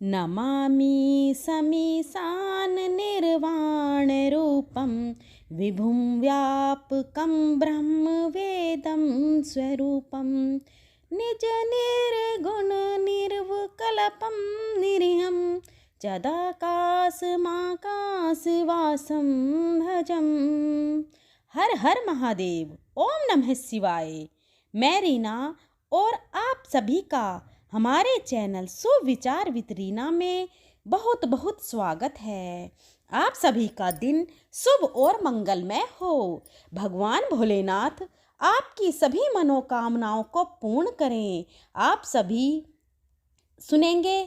नमामि समीशान निर्वाण रूपं विभुं व्यापकं ब्रह्मवेदं स्वरूपं निज निर्गुण निर्विकल्पं निरीहं चिदाकाशमाकाशवासं भजं। हर हर महादेव। ओम नमः शिवाय। मैं रीना और आप सभी का हमारे चैनल सुविचार विद रीना में बहुत बहुत स्वागत है। आप सभी का दिन शुभ और मंगलमय हो। भगवान भोलेनाथ आपकी सभी मनोकामनाओं को पूर्ण करें। आप सभी सुनेंगे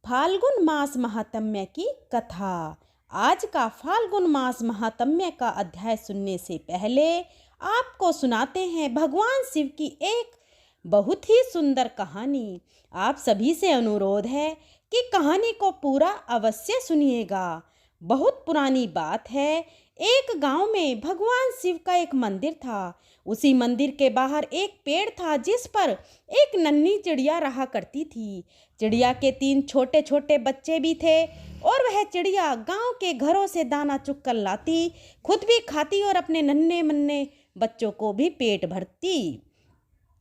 फाल्गुन मास महात्म्य की कथा। आज का फाल्गुन मास महात्म्य का अध्याय सुनने से पहले आपको सुनाते हैं भगवान शिव की एक बहुत ही सुंदर कहानी। आप सभी से अनुरोध है कि कहानी को पूरा अवश्य सुनिएगा। बहुत पुरानी बात है। एक गांव में भगवान शिव का एक मंदिर था। उसी मंदिर के बाहर एक पेड़ था जिस पर एक नन्ही चिड़िया रहा करती थी। चिड़िया के 3 छोटे छोटे बच्चे भी थे और वह चिड़िया गांव के घरों से दाना चुग कर लाती, खुद भी खाती और अपने नन्हे मन्ने बच्चों को भी पेट भरती।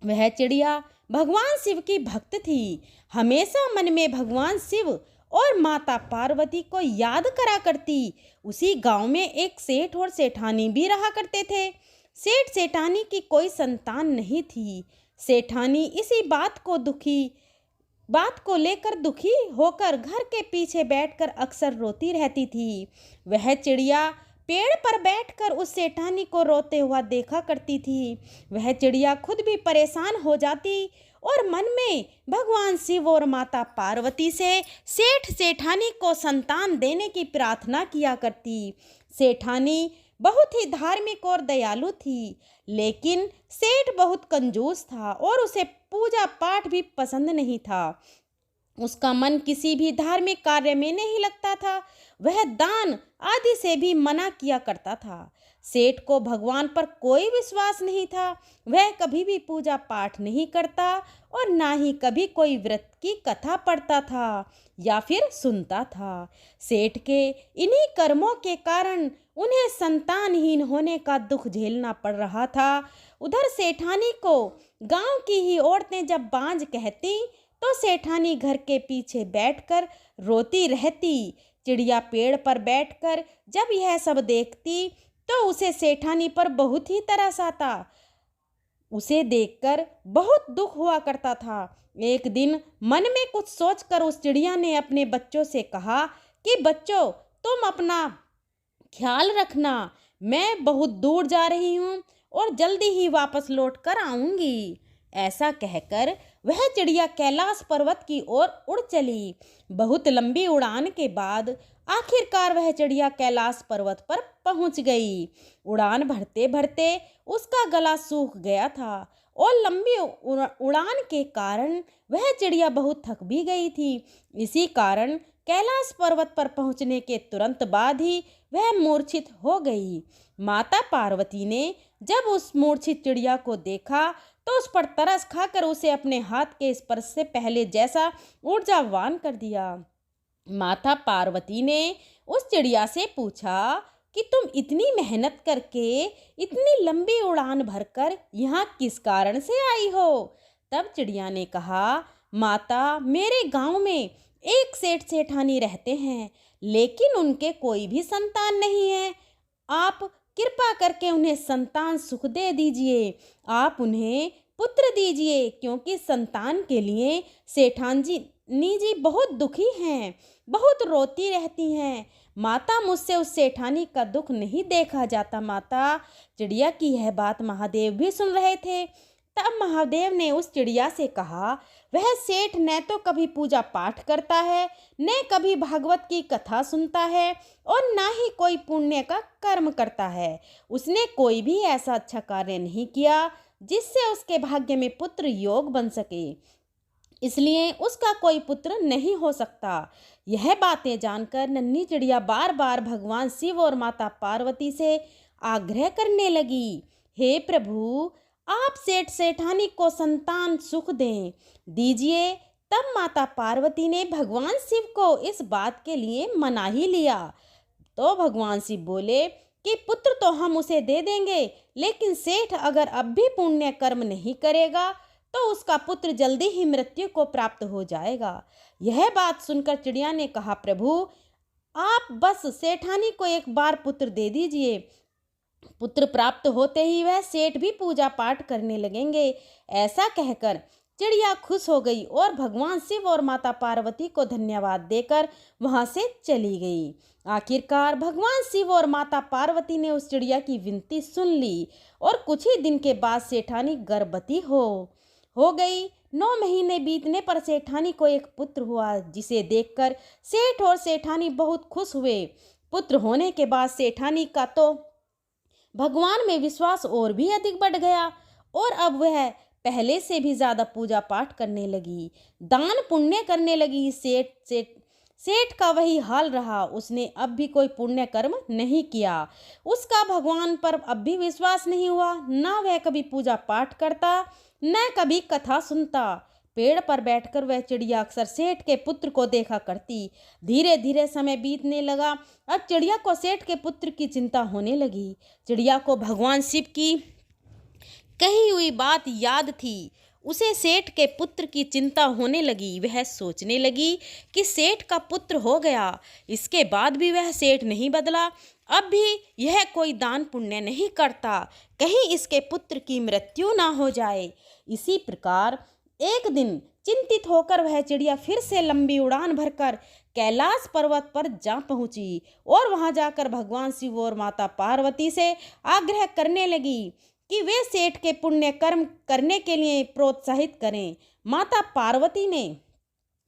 वह चिड़िया भगवान शिव की भक्त थी। हमेशा मन में भगवान शिव और माता पार्वती को याद करा करती। उसी गांव में एक सेठ और सेठानी भी रहा करते थे। सेठ सेठानी की कोई संतान नहीं थी। सेठानी इसी बात को लेकर दुखी होकर घर के पीछे बैठकर अक्सर रोती रहती थी। वह चिड़िया पेड़ पर बैठकर उस सेठानी को रोते हुआ देखा करती थी। वह चिड़िया खुद भी परेशान हो जाती और मन में भगवान शिव और माता पार्वती से सेठ सेठानी को संतान देने की प्रार्थना किया करती। सेठानी बहुत ही धार्मिक और दयालु थी, लेकिन सेठ बहुत कंजूस था और उसे पूजा पाठ भी पसंद नहीं था। उसका मन किसी भी धार्मिक कार्य में नहीं लगता था। वह दान आदि से भी मना किया करता था। सेठ को भगवान पर कोई विश्वास नहीं था। वह कभी भी पूजा पाठ नहीं करता और ना ही कभी कोई व्रत की कथा पढ़ता था या फिर सुनता था। सेठ के इन्हीं कर्मों के कारण उन्हें संतानहीन होने का दुख झेलना पड़ रहा था। उधर सेठानी को गांव की ही औरतें जब बांझ कहती तो सेठानी घर के पीछे बैठकर रोती रहती। चिड़िया पेड़ पर बैठकर जब यह सब देखती तो उसे सेठानी पर बहुत ही तरस आता। उसे देखकर बहुत दुख हुआ करता था। एक दिन मन में कुछ सोचकर उस चिड़िया ने अपने बच्चों से कहा कि बच्चों, तुम अपना ख्याल रखना। मैं बहुत दूर जा रही हूँ और जल्दी ही वापस लौट कर आऊँगी। ऐसा कहकर वह चिड़िया कैलाश पर्वत की ओर उड़ चली। बहुत लंबी उड़ान के बाद आखिरकार वह चिड़िया कैलाश पर्वत पर पहुंच गई। उड़ान भरते भरते उसका गला सूख गया था और लंबी उड़ान के कारण वह चिड़िया बहुत थक भी गई थी। इसी कारण कैलाश पर्वत पर पहुंचने के तुरंत बाद ही वह मूर्छित हो गई। माता पार्वती ने जब उस मूर्छित चिड़िया को देखा तो उस पर तरस खाकर उसे अपने हाथ के स्पर्श से पहले जैसा ऊर्जावान कर दिया। माता पार्वती ने उस चिड़िया से पूछा कि तुम इतनी मेहनत करके इतनी लंबी उड़ान भरकर यहाँ किस कारण से आई हो? तब चिड़िया ने कहा, माता, मेरे गांव में एक सेठ सेठानी रहते हैं, लेकिन उनके कोई भी संतान नहीं है। आप कृपा करके उन्हें संतान सुख दे दीजिए। आप उन्हें पुत्र दीजिए, क्योंकि संतान के लिए सेठानी जी बहुत दुखी हैं, बहुत रोती रहती हैं। माता, मुझसे उस सेठानी का दुख नहीं देखा जाता। माता, चिड़िया की यह बात महादेव भी सुन रहे थे। तब महादेव ने उस चिड़िया से कहा, वह सेठ न तो कभी पूजा पाठ करता है, न कभी भागवत की कथा सुनता है और ना ही कोई पुण्य का कर्म करता है। उसने कोई भी ऐसा अच्छा कार्य नहीं किया जिससे उसके भाग्य में पुत्र योग बन सके, इसलिए उसका कोई पुत्र नहीं हो सकता। यह बातें जानकर नन्ही चिड़िया बार बार भगवान शिव और माता पार्वती से आग्रह करने लगी, हे प्रभु, आप सेठ सेठानी को संतान सुख दें दीजिए, तब माता पार्वती ने भगवान शिव को इस बात के लिए मना ही लिया। तो भगवान शिव बोले कि पुत्र तो हम उसे दे देंगे, लेकिन सेठ अगर अब भी पुण्य कर्म नहीं करेगा तो उसका पुत्र जल्दी ही मृत्यु को प्राप्त हो जाएगा। यह बात सुनकर चिड़िया ने कहा, प्रभु आप बस सेठानी को एक बार पुत्र दे दीजिए। पुत्र प्राप्त होते ही वह सेठ भी पूजा पाठ करने लगेंगे। ऐसा कहकर चिड़िया खुश हो गई और भगवान शिव और माता पार्वती को धन्यवाद देकर वहां से चली गई। आखिरकार भगवान शिव और माता पार्वती ने उस चिड़िया की विनती सुन ली और कुछ ही दिन के बाद सेठानी गर्भवती हो गई। 9 महीने बीतने पर सेठानी को एक पुत्र हुआ, जिसे देखकर सेठ और सेठानी बहुत खुश हुए। पुत्र होने के बाद सेठानी का तो भगवान में विश्वास और भी अधिक बढ़ गया और अब वह पहले से भी ज्यादा पूजा पाठ करने लगी, दान पुण्य करने लगी। सेठ का वही हाल रहा, उसने अब भी कोई पुण्य कर्म नहीं किया। उसका भगवान पर अब भी विश्वास नहीं हुआ, ना वह कभी पूजा पाठ करता न कभी कथा सुनता। पेड़ पर बैठकर वह चिड़िया अक्सर सेठ के पुत्र को देखा करती। धीरे धीरे समय बीतने लगा। अब चिड़िया को सेठ के पुत्र की चिंता होने लगी। चिड़िया को भगवान शिव की कही हुई बात याद थी। उसे सेठ के पुत्र की चिंता होने लगी। वह सोचने लगी कि सेठ का पुत्र हो गया, इसके बाद भी वह सेठ नहीं बदला, अब भी यह कोई दान पुण्य नहीं करता, कहीं इसके पुत्र की मृत्यु ना हो जाए। इसी प्रकार एक दिन चिंतित होकर वह चिड़िया फिर से लंबी उड़ान भरकर कैलाश पर्वत पर जा पहुंची और वहां जाकर भगवान शिव और माता पार्वती से आग्रह करने लगी कि वे सेठ के पुण्य कर्म करने के लिए प्रोत्साहित करें। माता पार्वती ने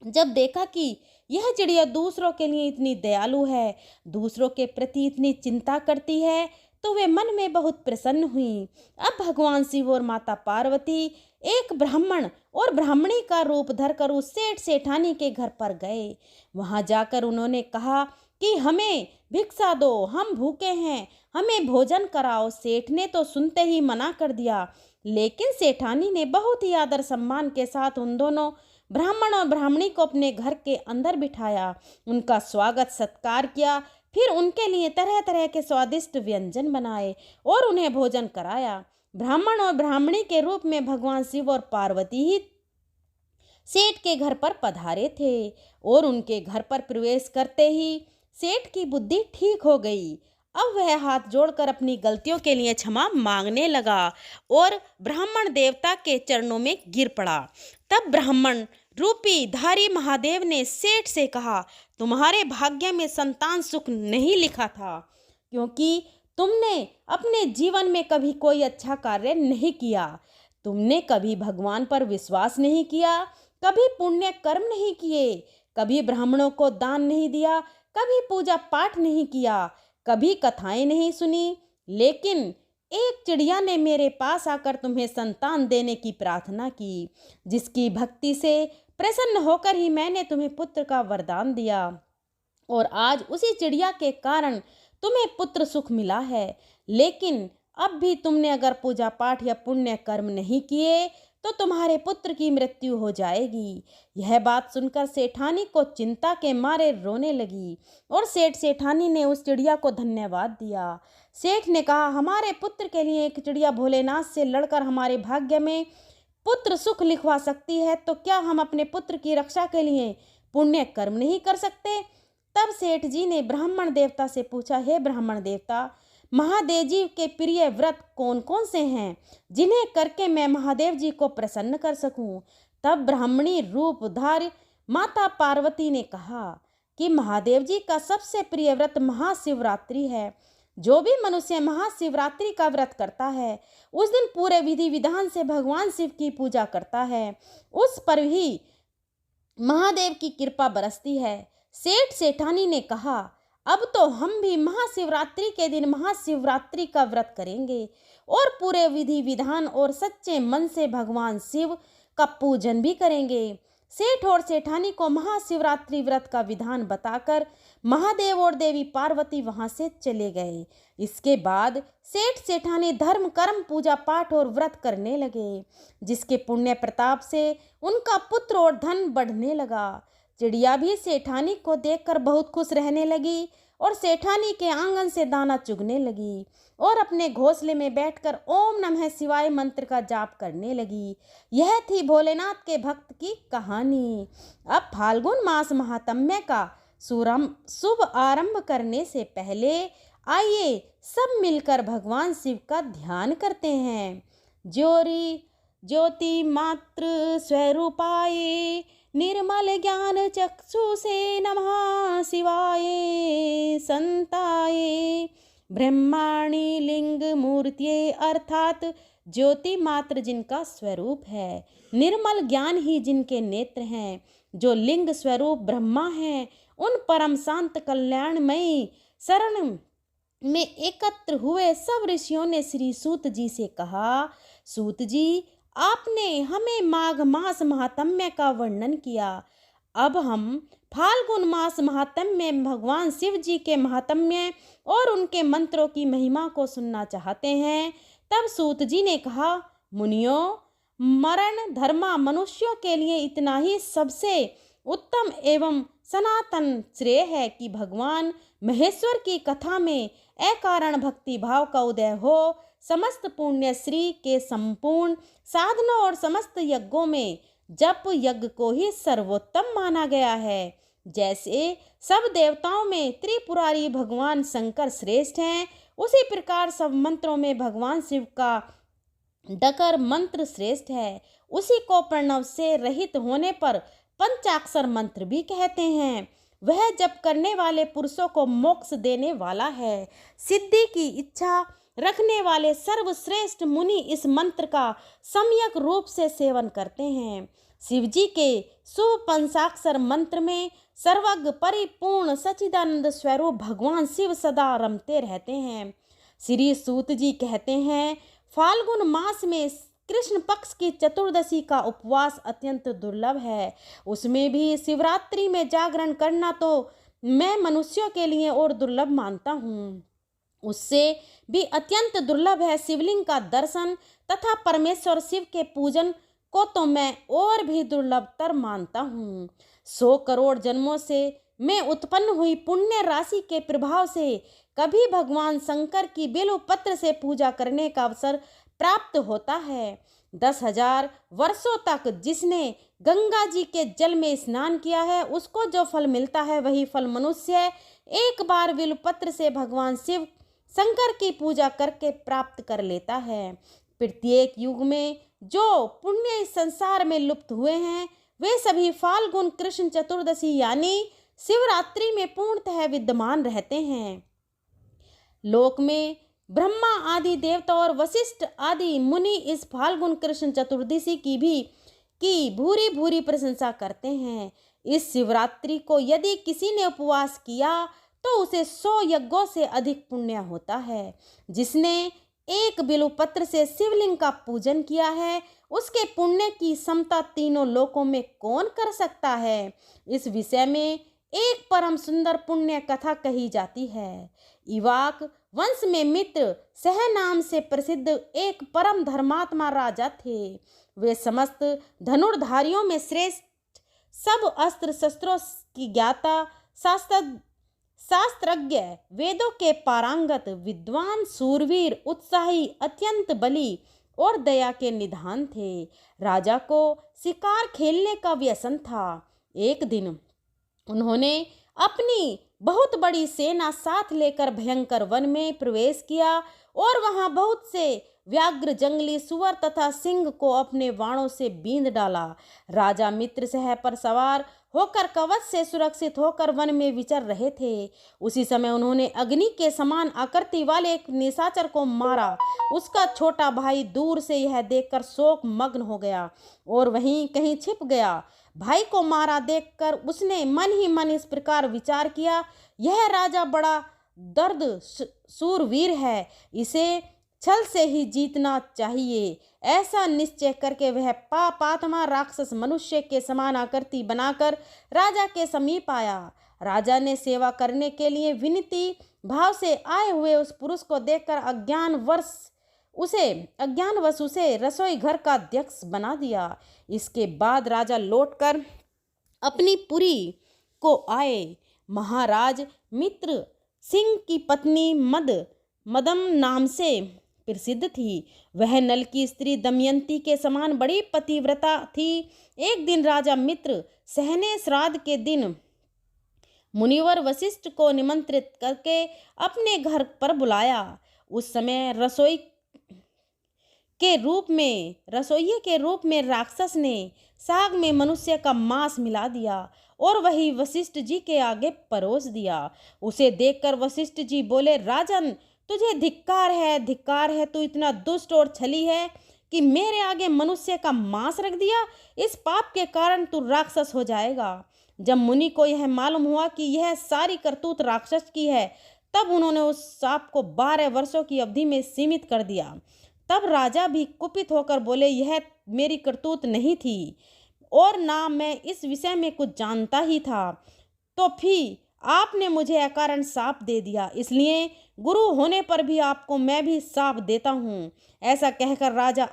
जब देखा कि यह चिड़िया दूसरों के लिए इतनी दयालु है, दूसरों के प्रति इतनी चिंता करती है, तो वे मन में बहुत प्रसन्न हुई। अब भगवान शिव और माता पार्वती एक ब्राह्मण और ब्राह्मणी का रूप धरकर उस सेठ सेठानी के घर पर गए। वहां जाकर उन्होंने कहा कि हमें भिक्षा दो, हम भूखे हैं, हमें भोजन कराओ। सेठ ने तो सुनते ही मना कर दिया, लेकिन सेठानी ने बहुत ही आदर सम्मान के साथ उन दोनों ब्राह्मण और ब्राह्मणी को अपने घर के अंदर बिठाया, उनका स्वागत सत्कार किया, फिर उनके लिए तरह तरह के स्वादिष्ट व्यंजन बनाए और उन्हें भोजन कराया। ब्राह्मण और ब्राह्मणी के रूप में भगवान शिव और पार्वती ही सेठ के घर पर पधारे थे और उनके घर पर प्रवेश करते ही सेठ की बुद्धि ठीक हो गई। अब वह हाथ जोड़कर अपनी गलतियों के लिए क्षमा मांगने लगा और ब्राह्मण देवता के चरणों में गिर पड़ा। तब ब्राह्मण रूपी धारी महादेव ने सेठ से कहा, तुम्हारे भाग्य में संतान सुख नहीं लिखा था, क्योंकि तुमने अपने जीवन में कभी कोई अच्छा कार्य नहीं किया। तुमने कभी भगवान पर विश्वास नहीं किया, कभी पुण्य कर्म नहीं किए, कभी ब्राह्मणों को दान नहीं दिया, कभी पूजा पाठ नहीं किया, कभी कथाएं नहीं सुनी। लेकिन एक चिड़िया ने मेरे पास आकर तुम्हें संतान देने की प्रार्थना की, जिसकी भक्ति से प्रसन्न होकर ही मैंने तुम्हें पुत्र का वरदान दिया और आज उसी चिड़िया के कारण तुम्हें पुत्र सुख मिला है। लेकिन अब भी तुमने अगर पूजा पाठ या पुण्य कर्म नहीं किए तो तुम्हारे पुत्र की मृत्यु हो जाएगी। यह बात सुनकर सेठानी को चिंता के मारे रोने लगी और सेठ सेठानी ने उस चिड़िया को धन्यवाद दिया। सेठ ने कहा, हमारे पुत्र के लिए एक चिड़िया भोलेनाथ से लड़कर हमारे भाग्य में पुत्र सुख लिखवा सकती है, तो क्या हम अपने पुत्र की रक्षा के लिए पुण्य कर्म नहीं कर सकते? तब सेठ जी ने ब्राह्मण देवता से पूछा, हे ब्राह्मण देवता, महादेव जी के प्रिय व्रत कौन कौन से हैं जिन्हें करके मैं महादेव जी को प्रसन्न कर सकूं? तब ब्राह्मणी रूपधारी माता पार्वती ने कहा कि महादेव जी का सबसे प्रिय व्रत महाशिवरात्रि है। जो भी मनुष्य महाशिवरात्रि का व्रत करता है, उस दिन पूरे विधि विधान से भगवान शिव की पूजा करता है, उस पर ही महादेव की कृपा बरसती है। सेठ सेठानी ने कहा, अब तो हम भी महाशिवरात्रि के दिन महाशिवरात्रि का व्रत करेंगे और पूरे विधि विधान और सच्चे मन से भगवान शिव का पूजन भी करेंगे। सेठ और सेठानी को महाशिवरात्रि व्रत का विधान बताकर महादेव और देवी पार्वती वहां से चले गए। इसके बाद सेठ सेठानी धर्म कर्म पूजा पाठ और व्रत करने लगे, जिसके पुण्य प्रताप से उनका पुत्र और धन बढ़ने लगा। चिड़िया भी सेठानी को देखकर बहुत खुश रहने लगी और सेठानी के आंगन से दाना चुगने लगी और अपने घोंसले में बैठकर ओम नमः शिवाय मंत्र का जाप करने लगी। यह थी भोलेनाथ के भक्त की कहानी। अब फाल्गुन मास महात्म्य का शुभ आरंभ करने से पहले आइए सब मिलकर भगवान शिव का ध्यान करते हैं। ज्योति मात्र स्वरूपाय निर्मल ज्ञान चक्षुषे नमः शिवाय संताय ब्रह्माणी लिंग मूर्तिये, अर्थात ज्योति मात्र जिनका स्वरूप है, निर्मल ज्ञान ही जिनके नेत्र हैं, जो लिंग स्वरूप ब्रह्मा हैं, उन परम शांत कल्याणमयी शरण में एकत्र हुए सब ऋषियों ने श्री सूत जी से कहा, सूत जी आपने हमें माघ मास महात्म्य का वर्णन किया। अब हम फाल्गुन मास महात्म्य में भगवान शिव जी के महात्म्य और उनके मंत्रों की महिमा को सुनना चाहते हैं। तब सूत जी ने कहा, मुनियों, मरण धर्मा मनुष्यों के लिए इतना ही सबसे उत्तम एवं सनातन श्रेय है कि भगवान महेश्वर की कथा में अकारण भक्ति भाव का उदय हो। समस्त पुण्य श्री के संपूर्ण साधनों और समस्त यज्ञों में जप यज्ञ को ही सर्वोत्तम माना गया है। जैसे सब देवताओं में त्रिपुरारी भगवान शंकर श्रेष्ठ हैं, उसी प्रकार सब मंत्रों में भगवान शिव का डकर मंत्र श्रेष्ठ है। उसी को प्रणव से रहित होने पर पंचाक्षर मंत्र भी कहते हैं। वह जप करने वाले पुरुषों को मोक्ष देने वाला है। सिद्धि की इच्छा रखने वाले सर्वश्रेष्ठ मुनि इस मंत्र का सम्यक रूप से सेवन करते हैं। शिवजी के शुभ पंचाक्षर मंत्र में सर्वज्ञ परिपूर्ण सच्चिदानंद स्वरूप भगवान शिव सदा रमते रहते हैं। श्री सूत जी कहते हैं, फाल्गुन मास में कृष्ण पक्ष की चतुर्दशी का उपवास अत्यंत दुर्लभ है। उसमें भी शिवरात्रि में जागरण करना तो मैं मनुष्यों के लिए और दुर्लभ मानता हूँ। उससे भी अत्यंत दुर्लभ है शिवलिंग का दर्शन तथा परमेश्वर शिव के पूजन को तो मैं और भी दुर्लभतर मानता हूँ। 100 करोड़ जन्मों से मैं उत्पन्न हुई पुण्य राशि के प्रभाव से कभी भगवान शंकर की बेल पत्र से पूजा करने का अवसर प्राप्त होता है। 10,000 वर्षों तक जिसने गंगा जी के जल में स्नान किया है, उसको जो फल मिलता है वही फल मनुष्य एक बार बेलपत्र से भगवान शिव शंकर की पूजा करके प्राप्त कर लेता है। प्रत्येक युग में जो पुण्य इस संसार में लुप्त हुए हैं, वे सभी फाल्गुन कृष्ण चतुर्दशी यानी शिवरात्रि में पूर्णतः विद्यमान रहते हैं। लोक में ब्रह्मा आदि देवता और वशिष्ठ आदि मुनि इस फाल्गुन कृष्ण चतुर्दशी की भूरी भूरी प्रशंसा करते हैं। इस शिवरात्रि को यदि किसी ने उपवास किया तो उसे 100 यज्ञों से अधिक पुण्य होता है। जिसने एक बिल्वपत्र से शिवलिंग का पूजन किया है, उसके पुण्य की समता तीनों लोकों में कौन कर सकता है। इस विषय में एक परम सुंदर पुण्य कथा कही जाती है। इवाक वंश में मित्र सह नाम से प्रसिद्ध एक परम धर्मात्मा राजा थे। वे समस्त धनुर्धारियों में श्रेष्ठ, सब अस्त्र शस्त्रों की ज्ञाता, शास्त्रज्ञ, वेदों के पारंगत, विद्वान, सूरवीर, उत्साही, अत्यंत बली और दया के निधान थे। राजा को शिकार खेलने का व्यसन था। एक दिन उन्होंने अपनी बहुत बड़ी सेना साथ लेकर भयंकर वन में प्रवेश किया और वहां बहुत से व्याघ्र, जंगली सुअर तथा सिंह को अपने बाणों से बींध डाला। राजा मित्र सह पर सवार होकर कवच से सुरक्षित होकर वन में विचर रहे थे। उसी समय उन्होंने अग्नि के समान आकृति वाले एक निशाचर को मारा। उसका छोटा भाई दूर से यह देखकर शोक मग्न हो गया और वहीं कहीं छिप गया। भाई को मारा देखकर उसने मन ही मन इस प्रकार विचार किया, यह राजा बड़ा दर्द सूरवीर है, इसे छल से ही जीतना चाहिए। ऐसा निश्चय करके वह पापात्मा राक्षस मनुष्य के समान आकृति बनाकर राजा के समीप आया। राजा ने सेवा करने के लिए विनती भाव से आए हुए उस पुरुष को देखकर अज्ञानवश उसे रसोई घर का अध्यक्ष बना दिया। इसके बाद राजा लौटकर अपनी पुरी को आए। महाराज मित्र सिंह की पत्नी मदम नाम से प्रसिद्ध थी। वह नल की स्त्री दमयंती के समान बड़ी पतिव्रता थी। एक दिन राजा मित्र सहने श्राद्ध के दिन मुनिवर वशिष्ठ को निमंत्रित करके अपने घर पर बुलाया। उस समय रसोइये के रूप में राक्षस ने साग में मनुष्य का मांस मिला दिया और वही वशिष्ठ जी के आगे परोस दिया। उसे देखकर वशिष्ठ जी बोले, राजन, तुझे धिक्कार है, तू इतना दुष्ट और छली है कि मेरे आगे मनुष्य का मांस रख दिया। इस पाप के कारण तू राक्षस हो जाएगा। जब मुनि को यह मालूम हुआ कि यह सारी करतूत राक्षस की है, तब उन्होंने उस सांप को 12 वर्षों की अवधि में सीमित कर दिया। तब राजा भी कुपित होकर बोले, यह मेरी करतूत नहीं थी और ना मैं इस विषय में कुछ जानता ही था, तो फिर आपने मुझे अकारण शाप दे दिया, इसलिए गुरु होने पर भी आपको मैं भी शाप देता हूँ। ऐसा कहकर राजा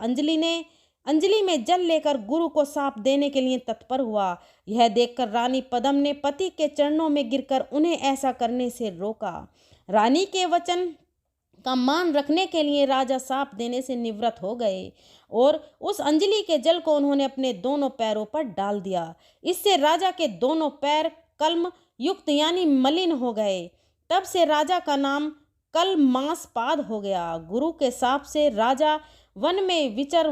अंजलि में जल लेकर गुरु को शाप देने के लिए तत्पर हुआ। यह देखकर रानी पद्म ने पति के चरणों में गिरकर उन्हें ऐसा करने से रोका। रानी के वचन का मान रखने के लिए राजा शाप देने से निवृत्त हो गए और उस अंजलि के जल को उन्होंने अपने दोनों पैरों पर डाल दिया। इससे राजा के दोनों पैर कल्म युक्त यानी मलिन हो गए। तब से राजा का नाम कलमासपाद हो गया। गुरु के शाप से राजा वन में विचर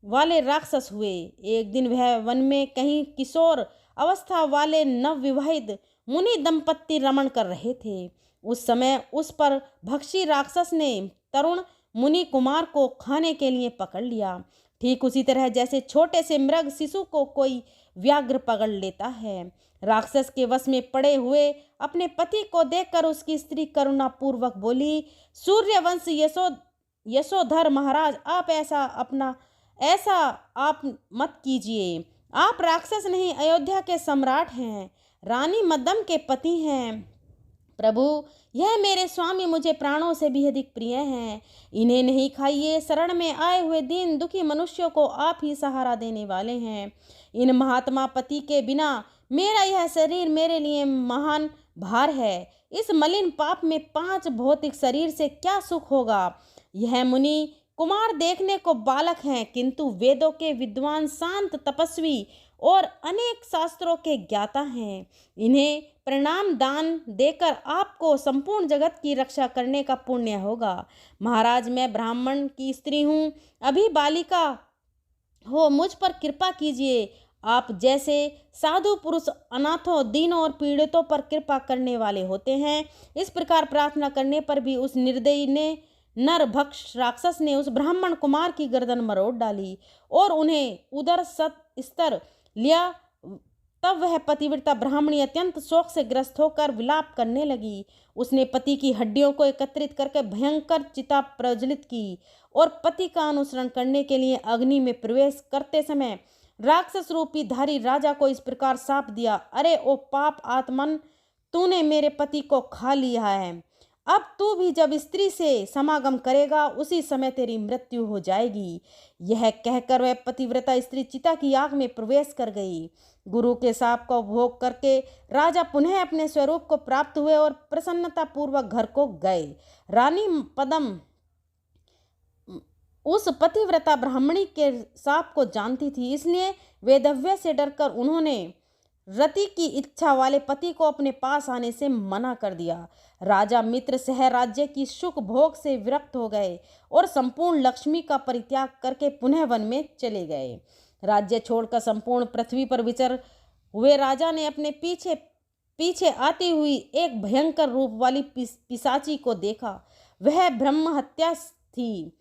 वाले राक्षस हुए। एक दिन वह वन में कहीं किशोर अवस्था वाले नवविवाहित मुनि दंपत्ति रमण कर रहे थे। उस समय उस पर भक्षी राक्षस ने तरुण मुनि कुमार को खाने के लिए पकड़ लिया। ठीक उसी तरह जैसे छोटे से मृग शिशु को कोई व्याघ्र पकड़ लेता है। राक्षस के वश में पड़े हुए अपने पति को देखकर उसकी स्त्री करुणा पूर्वक बोली, सूर्यवंश यशोधर महाराज, ऐसा आप मत कीजिए। आप राक्षस नहीं, अयोध्या के सम्राट हैं, रानी मद्दम के पति हैं। प्रभु, यह मेरे स्वामी मुझे प्राणों से भी अधिक प्रिय हैं। इन्हें नहीं खाइए। शरण में आए हुए दीन दुखी मनुष्यों को आप ही सहारा देने वाले हैं। इन महात्मा पति के बिना मेरा यह शरीर मेरे लिए महान भार है। इस मलिन पाप में 5 भौतिक शरीर से क्या सुख होगा। यह मुनि कुमार देखने को बालक हैं, किंतु वेदों के विद्वान, शांत, तपस्वी और अनेक शास्त्रों के ज्ञाता हैं। इन्हें प्रणाम दान देकर आपको संपूर्ण जगत की रक्षा करने का पुण्य होगा। महाराज, मैं ब्राह्मण की स्त्री हूँ, अभी बालिका हो, मुझ पर कृपा कीजिए। आप जैसे साधु पुरुष अनाथों, दीनों और पीड़ितों पर कृपा करने वाले होते हैं। इस प्रकार प्रार्थना करने पर भी उस निर्दयी नरभक्ष राक्षस ने उस ब्राह्मण कुमार की गर्दन मरोड़ डाली और उन्हें उदर स्तर लिया। तब वह पतिव्रता ब्राह्मणी अत्यंत शोक से ग्रस्त होकर विलाप करने लगी। उसने पति की हड्डियों को एकत्रित करके भयंकर चिता प्रज्वलित की और पति का अनुसरण करने के लिए अग्नि में प्रवेश करते समय राक्षस रूपी धारी राजा को इस प्रकार शाप दिया, अरे ओ पाप आत्मन, तूने मेरे पति को खा लिया है। अब तू भी जब स्त्री से समागम करेगा, उसी समय तेरी मृत्यु हो जाएगी। यह कहकर वह पतिव्रता स्त्री चिता की आग में प्रवेश कर गई। गुरु के शाप का भोग करके राजा पुनः अपने स्वरूप को प्राप्त हुए और प्रसन्नता पूर्वक घर को गए। रानी पद्म उस पतिव्रता ब्राह्मणी के शाप को जानती थी, इसलिए वेदव्य से डरकर उन्होंने रति की इच्छा वाले पति को अपने पास आने से मना कर दिया। राजा मित्र सह राज्य की सुख भोग से विरक्त हो गए और संपूर्ण लक्ष्मी का परित्याग करके पुनः वन में चले गए। राज्य छोड़कर संपूर्ण पृथ्वी पर विचर हुए राजा ने अपने पीछे आती हुई एक भयंकर रूप वाली पिशाची को देखा। वह ब्रह्म हत्या थी।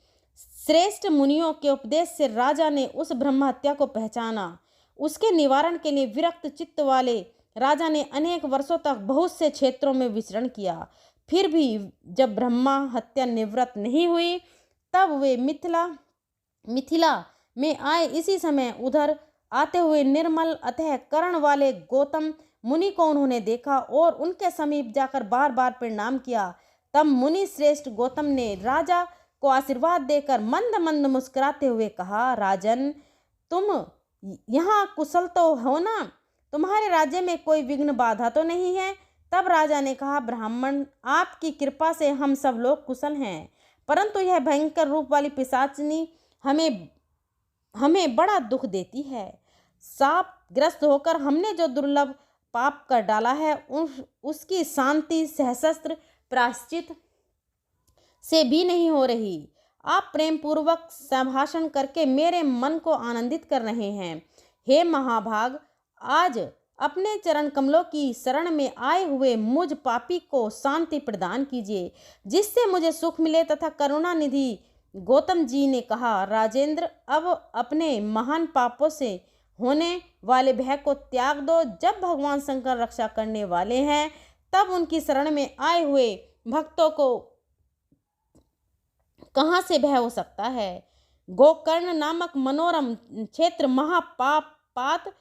श्रेष्ठ मुनियों के उपदेश से राजा ने उस ब्रह्म हत्या को पहचाना। उसके निवारण के लिए विरक्त चित्त वाले राजा ने अनेक वर्षों तक बहुत से क्षेत्रों में विचरण किया। फिर भी जब ब्रह्मा हत्या निवृत्त नहीं हुई, तब वे मिथिला में आए। इसी समय उधर आते हुए निर्मल अंतःकरण वाले गौतम मुनि को उन्होंने देखा और उनके समीप जाकर बार बार प्रणाम किया। तब मुनि श्रेष्ठ गौतम ने राजा को आशीर्वाद देकर मंद मंद मुस्कुराते हुए कहा, राजन, तुम यहाँ कुशल तो हो ना? तुम्हारे राज्य में कोई विघ्न बाधा तो नहीं है? तब राजा ने कहा, ब्राह्मण, आपकी कृपा से हम सब लोग कुशल हैं, परंतु यह भयंकर रूप वाली पिशाचिनी हमें बड़ा दुख देती है। साप ग्रस्त होकर हमने जो दुर्लभ पाप कर डाला है उसकी शांति सहस्त्र प्रायश्चित से भी नहीं हो रही। आप प्रेम पूर्वक संभाषण करके मेरे मन को आनंदित कर रहे हैं। हे महाभाग, आज अपने चरण कमलों की शरण में आए हुए मुझ पापी को शांति प्रदान कीजिए, जिससे मुझे सुख मिले। तथा करुणा निधि गौतम जी ने कहा, राजेंद्र, अब अपने महान पापों से होने वाले भय को त्याग दो। जब भगवान शंकर रक्षा करने वाले हैं, तब उनकी शरण में आए हुए भक्तों को कहाँ से भय हो सकता है? गोकर्ण नामक मनोरम क्षेत्र महापात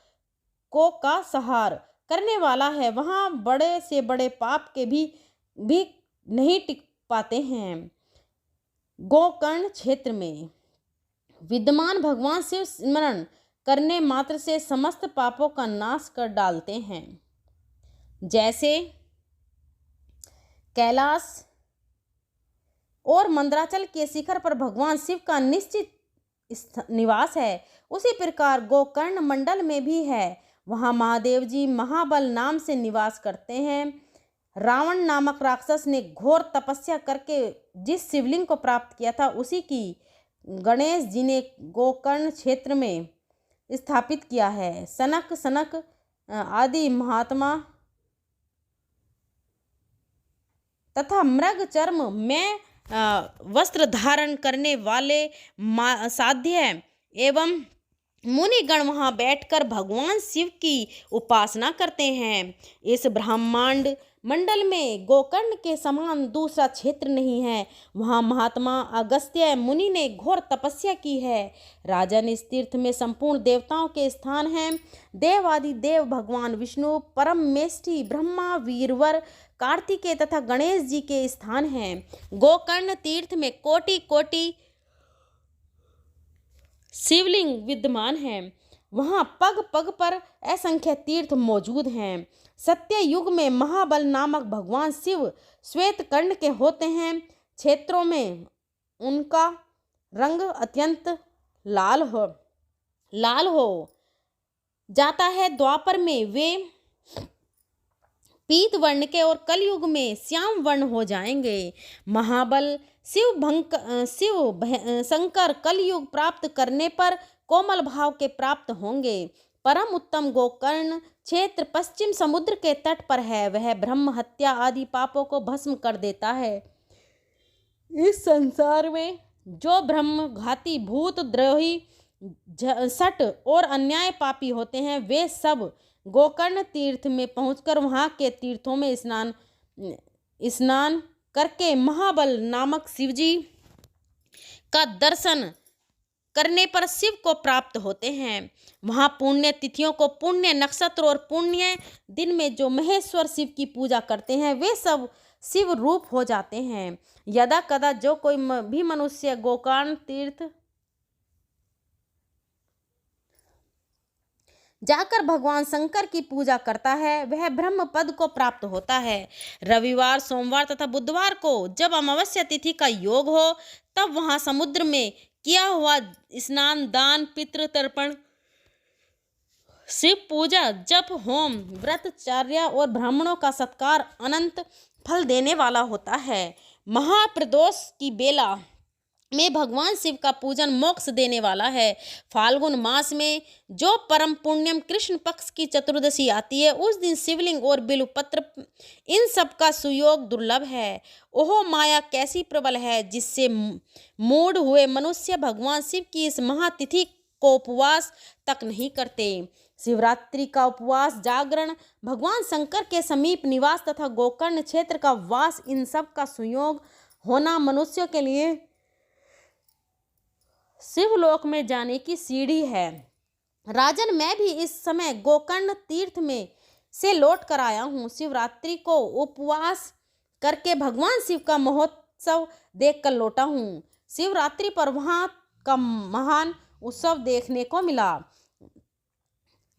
को का सहार करने वाला है। वहाँ बड़े से बड़े पाप के भी नहीं टिक पाते हैं। गोकर्ण क्षेत्र में विद्यमान भगवान शिव स्मरण करने मात्र से समस्त पापों का नाश कर डालते हैं। जैसे कैलाश और मंदराचल के शिखर पर भगवान शिव का निश्चित निवास है, उसी प्रकार गोकर्ण मंडल में भी है। वहाँ महादेव जी महाबल नाम से निवास करते हैं। रावण नामक राक्षस ने घोर तपस्या करके जिस शिवलिंग को प्राप्त किया था, उसी की गणेश जी ने गोकर्ण क्षेत्र में स्थापित किया है। सनक आदि महात्मा तथा मृग चर्म में वस्त्र धारण करने वाले साध्य एवं मुनिगण वहाँ बैठकर भगवान शिव की उपासना करते हैं। इस ब्रह्मांड मंडल में गोकर्ण के समान दूसरा क्षेत्र नहीं है। वहाँ महात्मा अगस्त्य मुनि ने घोर तपस्या की है। राजन, इस तीर्थ में संपूर्ण देवताओं के स्थान हैं। देवादि देव भगवान विष्णु, परमेष्ठी, ब्रह्मा, वीरवर, कार्तिकेय तथा गणेश जी के स्थान हैं। गोकर्ण तीर्थ में कोटि कोटि शिवलिंग विद्यमान हैं। वहाँ पग पग पर असंख्य तीर्थ मौजूद हैं। सत्य युग में महाबल नामक भगवान शिव श्वेत कर्ण के होते हैं। क्षेत्रों में उनका रंग अत्यंत लाल हो जाता है। द्वापर में वे पीत वर्ण के और कलयुग में श्याम वर्ण हो जाएंगे। महाबल शिव शंकर कलयुग प्राप्त करने पर कोमल भाव के प्राप्त होंगे। परम उत्तम गोकर्ण क्षेत्र पश्चिम समुद्र के तट पर है। वह ब्रह्म हत्या आदि पापों को भस्म कर देता है। इस संसार में जो ब्रह्म घाती, भूत द्रोही, सट और अन्याय पापी होते हैं, वे सब गोकर्ण तीर्थ में पहुंचकर वहां के तीर्थों में स्नान करके महाबल नामक शिवजी का दर्शन करने पर शिव को प्राप्त होते हैं। वहाँ पुण्य तिथियों को, पुण्य नक्षत्र और पुण्य दिन में जो महेश्वर शिव की पूजा करते हैं, वे सब शिव रूप हो जाते हैं। यदा कदा जो कोई भी मनुष्य गोकर्ण तीर्थ जाकर भगवान शंकर की पूजा करता है, वह ब्रह्म पद को प्राप्त होता है। रविवार, सोमवार तथा बुधवार को जब अमावस्या तिथि का योग हो, तब वहां समुद्र में किया हुआ स्नान, दान, पितृ तर्पण, शिव पूजा, जप, होम, व्रतचर्या और ब्राह्मणों का सत्कार अनंत फल देने वाला होता है। महाप्रदोष की बेला में भगवान शिव का पूजन मोक्ष देने वाला है। फाल्गुन मास में जो परम पुण्यम कृष्ण पक्ष की चतुर्दशी आती है, उस दिन शिवलिंग और बिल्वपत्र इन सब का सुयोग दुर्लभ है। ओहो माया कैसी प्रबल है, जिससे मूढ़ हुए मनुष्य भगवान शिव की इस महातिथि को उपवास तक नहीं करते। शिवरात्रि का उपवास, जागरण, भगवान शंकर के समीप निवास तथा गोकर्ण क्षेत्र का वास, इन सब का सुयोग होना मनुष्यों के लिए शिवलोक में जाने की सीढ़ी है। राजन, मैं भी इस समय गोकर्ण तीर्थ में से लौट कर आया हूँ। शिवरात्रि को उपवास करके भगवान शिव का महोत्सव देख कर लौटा हूँ। शिवरात्रि पर वहाँ का महान उत्सव देखने को मिला।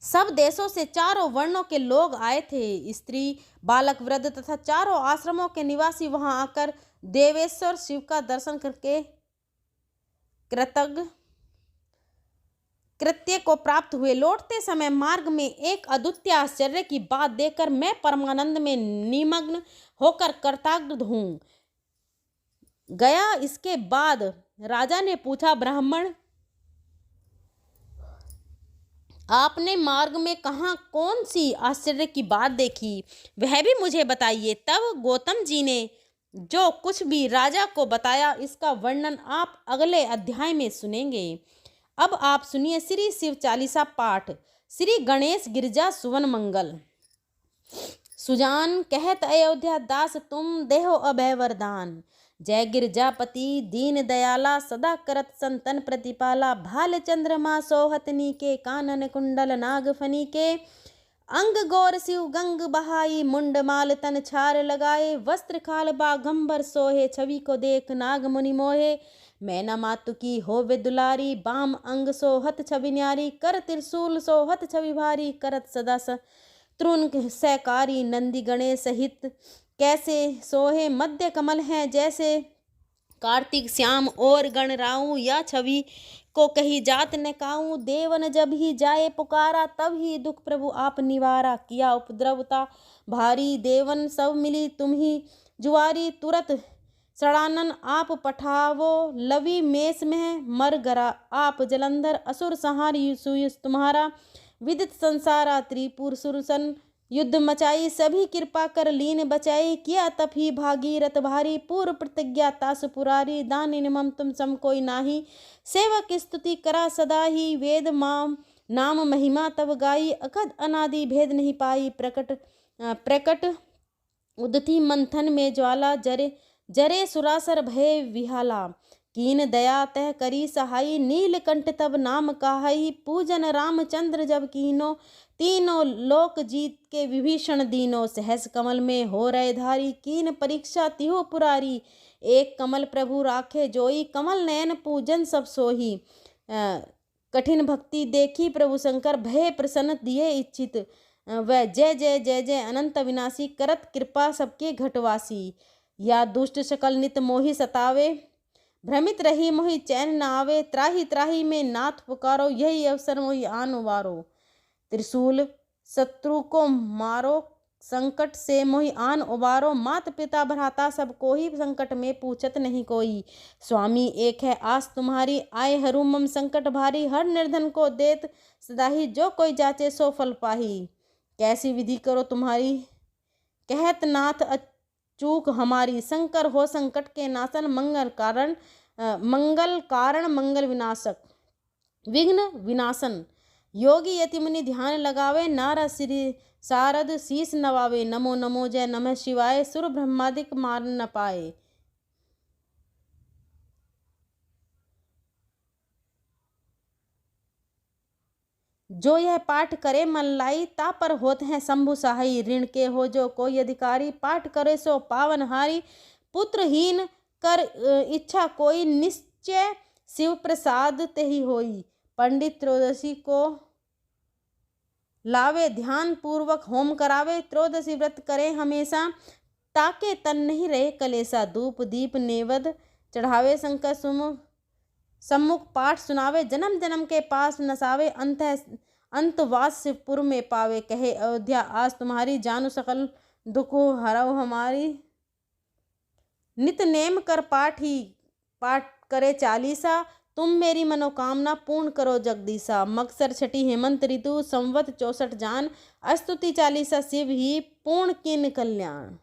सब देशों से चारों वर्णों के लोग आए थे। स्त्री, बालक, वृद्ध तथा चारों आश्रमों के निवासी वहां आकर देवेश्वर शिव का दर्शन करके कृत्य को प्राप्त हुए। लौटते समय मार्ग में एक अद्वितीय आश्चर्य की बात देखकर मैं परमानंद में निमग्न होकर कृतार्थ हूँ गया। इसके बाद राजा ने पूछा, ब्राह्मण, आपने मार्ग में कहाँ कौन सी आश्चर्य की बात देखी, वह भी मुझे बताइए। तब गौतम जी ने जो कुछ भी राजा को बताया, इसका वर्णन आप अगले अध्याय में सुनेंगे। अब आप सुनिए श्री शिव चालीसा पाठ। श्री गणेश गिरजा सुवन मंगल। सुजान कहत अयोध्या दास, तुम देहो अभय वरदान। जय गिरजापति दीन दयाला, सदा करत संतन प्रतिपाला। भाल चंद्रमा सोहतनी के, कानन कुंडल नाग फनी के। अंग गौर शिव गंग बहाई, मुंड माल तन छार लगाए। वस्त्र खाल बागंबर सोहे, छवि को देख नाग मुनि मोहे। मैना मातु की होवे दुलारी, बाम अंग सोहत छवि न्यारी। कर त्रिशूल सोहत छवि भारी, करत सदा तृण सहकारी। नंदी गणेश सहित कैसे सोहे, मध्य कमल है जैसे। कार्तिक श्याम और गण राऊ, या छवि को कही जात न काऊ। देवन जब ही जाए पुकारा, तब ही दुख प्रभु आप निवारा। किया उपद्रवता भारी, देवन सब मिली तुम ही जुआरी। तुरत षडानन आप पठावो, लवि मेष में मर गरा। आप जलंधर असुर संहार, सुयुष तुम्हारा। विदित संसारा त्रिपुर सुरसन, युद्ध मचाई। सभी कृपा कर लीन बचाई, किया तप ही भागीरथ भारी। पूर्व प्रतिज्ञा तास पुरारी, दानी निमम तुम सम कोई नाही। सेवक स्तुति करा सदा ही, वेद माम नाम महिमा तब गाई। अकद अनादि भेद नहीं पाई, प्रकट उदती मंथन में ज्वाला। जरे सुरासर भय विहाला, कीन दया तह करी सहाई। नीलकंठ तब नाम काहई, पूजन रामचंद्र जब कीनो। तीनों लोक जीत के विभीषण दीनो, सहस कमल में हो रहे धारी। कीन परीक्षा तिहो पुरारी, एक कमल प्रभु राखे जोई। कमल नयन पूजन सब सोही, कठिन भक्ति देखी प्रभु शंकर। भय प्रसन्न दिए इच्छित, वह जय जय जय जय अनंत विनाशी। करत कृपा सबके घटवासी, या दुष्ट शकल नित मोहि सतावे। भ्रमित रही मोहि चैन न आवे, त्राही त्राही में नाथ पुकारो। यही अवसर मोहि आन उबारो, त्रिशूल शत्रु को मारो। संकट से मोहि आन उबारो, मात पिता भ्राता सब कोई। संकट में पूछत नहीं कोई, स्वामी एक है आस तुम्हारी। आए हरू मम संकट भारी, हर निर्धन को देत सदाही। जो कोई जाचे सो फल पाही, कैसी विधि करो तुम्हारी। कहत नाथ चूक हमारी, शंकर हो संकट के नाशन। मंगल कारण मंगल विनाशक, विघ्न विनाशन। योगी यति मुनि ध्यान लगावे, नारा श्री शारद शीस नवावे। नमो नमो जय नमः शिवाय, सुर ब्रह्मादिक मार न पाए। जो यह पाठ करे मन लाई, ता पर होत हैं शंभु सहाई। ऋण के हो जो कोई अधिकारी, पाठ करे सो पावन हारी। पुत्रहीन कर इच्छा कोई, निश्चय शिव प्रसाद ते ही होई। पंडित त्रयोदशी को लावे, ध्यान पूर्वक होम करावे। त्रयोदशी व्रत करे हमेशा, ताके तन नहीं रहे कलेसा। धूप दीप नेवद चढ़ावे, शंकर सम्मुख पाठ सुनावे। जन्म जन्म के पास नसावे, अंतवास शिवपुर में पावे। कहे अयोध्या आज तुम्हारी, जानु सकल दुख हरव हमारी। नित नेम कर पाठ करे चालीसा, तुम मेरी मनोकामना पूर्ण करो जगदीशा। मकसर छठी हेमंत ऋतु, संवत 64 जान। स्तुति चालीसा शिव ही, पूर्ण किन कल्याण।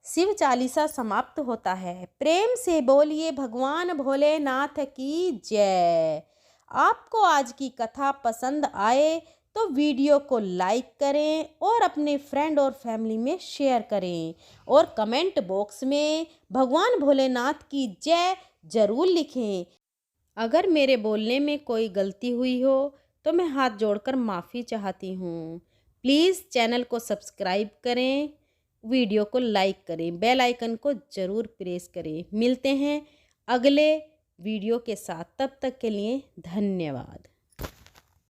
शिव चालीसा समाप्त होता है। प्रेम से बोलिए भगवान भोलेनाथ की जय। आपको आज की कथा पसंद आए तो वीडियो को लाइक करें और अपने फ्रेंड और फैमिली में शेयर करें और कमेंट बॉक्स में भगवान भोलेनाथ की जय ज़रूर लिखें। अगर मेरे बोलने में कोई गलती हुई हो तो मैं हाथ जोड़कर माफ़ी चाहती हूँ। प्लीज़ चैनल को सब्सक्राइब करें, वीडियो को लाइक करें, बेल आइकन को ज़रूर प्रेस करें। मिलते हैं अगले वीडियो के साथ, तब तक के लिए धन्यवाद।